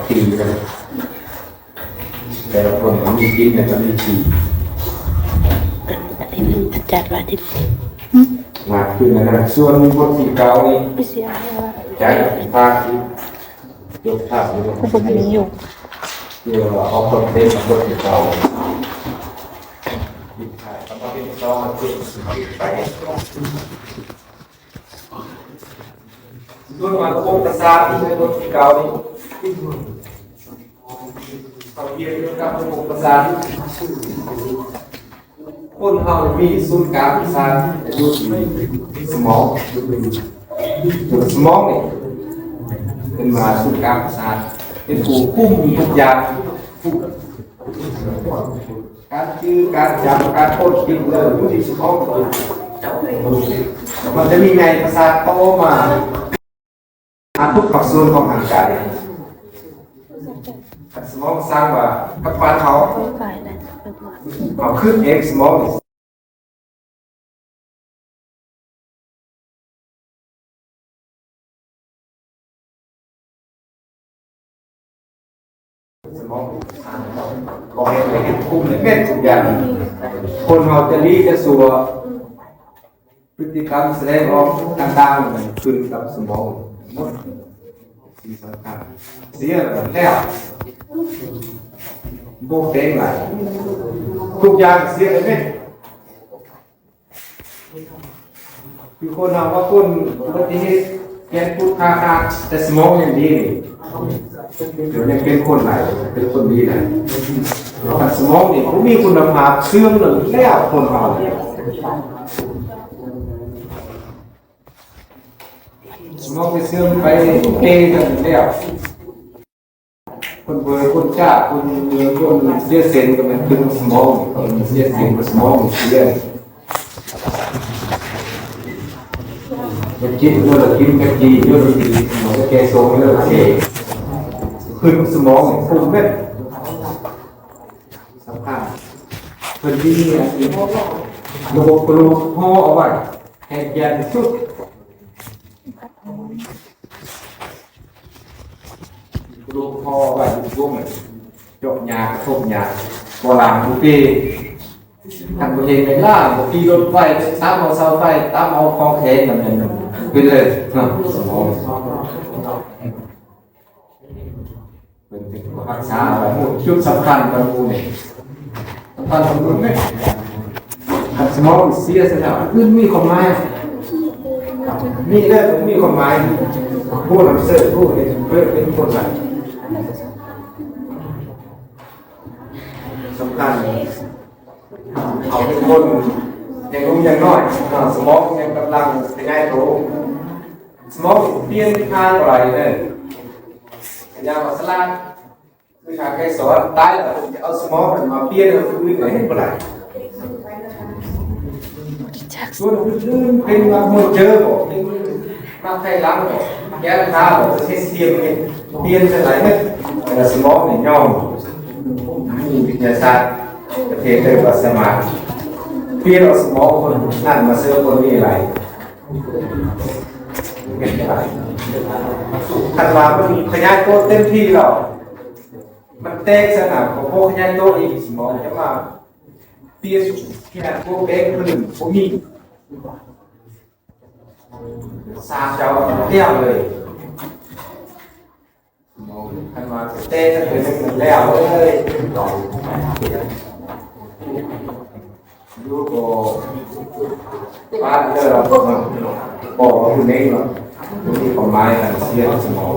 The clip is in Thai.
ปีเลยแต่ละคนมันมีกินเนี่ยมันมีชีอันนี้มันจัดว่าที่มากขึ้นนะครับส่วนคนที่เก่านี่ไม่เสียว่าใจภาคที่ยกภาพนี้ ผมมีอยู่เดี๋ยวเอาคนเต้นคนที่เก่ายิ่งถ่ายแล้วก็เป็นซ้อมมาเก็บไปส่วนมาโครงประสาทที่เป็นคนที่เก่านี่เขาเรียนเรื่องกับระบบประสาทคนเรามีศูนย์กลางประสาทอยู่ที่สมองสมองนี่เป็นมาศูนย์กลางประสาทเป็นผู้คุมทุกอย่างการชื่อการจำการโคตรคิดเลยอยู่ที่สมองมันจะมีไงประสาทโตมาทุกส่วนของร่างกายสมองสร้างว่ากับบ้านเขาเอาขึ้นเองสมองสมองก็ให้ไปเห็นคุมในเม็ดทุกอย่างคนเราจะรีจะสัวพฤติกรรมแสดงออกต่างๆขึ้นกับสมองหมดสิ่งสำคัญเสียแล้วโบกเด้งไหลทุกอย่างเสียเลยเนี่ยคือคนเราว่าคนอุบัติเหตุแกนพูดคาแต่สมองยังดีเดี๋ยวยังเป็นคนไหนเป็นคนดีไหนแต่สมองนี่เขามีคุณภาพเสื่อมเลยแล้วคนเราสมองไปเสื่อมไปเตะกันแล้วคนเบอร์คนจ้าคนเมือคนเสียเซนก็เป็นตึงสมองเสียเซนกับสมองเสียมันคิดเมื่อกินกะทิเยอะดีสมองแกโซ่เยอะเสียขึ้นสมองฟุ้งเม็ดสำคัญคนที่นี่ระบบกระดูกห่อเอาไว้ให้แก่สุดลูกพ่อว่าลูกช่วงจบยากระทบยาโบราณบุกีทางบุรีเป็นล่าบุกีรถไฟตามเอาเสาไฟตามเอาคลองเทนแบบนั้นไปเลยสมองเป็นรักษาอะไรหมดชุดสำคัญกับมูนี่สำคัญกับมูนี่สมองเสียสนามขึ้นมีความหมายมีเรื่องมีความหมายผู้นำเสนอผู้เป็นคนไหนสำคัญเขาเป็นคนยังรู้ยังน้อยสมองยังกำลังเป็นไงโตสมองเปลี่ยนทางอะไรเนี่ยยามาสลาคือทางใครสอนตายแล้วเอาสมองมาเปลี่ยนแล้วฟื้นอะไรให้เมื่อไหร่ส่วนอื่นเป็นมาหมดเจอบอกมาใครล้างบอกแก้ผ้าบอกใช้เสียมเนี่ยเปลี่ยนจะไหนเนี่ยแต่สมองเนี่ยย่อมมีวิทยาศาสตร์ประเทศเรียกว่าสมาธิเปลี่ยนเอาสมองคนนั่นมาเสื้อคนนี้อะไรเป็นอะไรขันว่ามันขยายตัวเต็มที่หรอกมันเตะสนามของพวกขยายตัวอีกสมองจะมาเปลี่ยนขนาดพวกเด็กคนหนึ่งพวกนี้สาเจ้าเที่ยวเลยขันว่าเตะจะเป็นหนึ่งแล้วเลยดูก็บ้านเจอเราบอกว่าคุณเองเนาะมีความหมายทางเสียงสมอง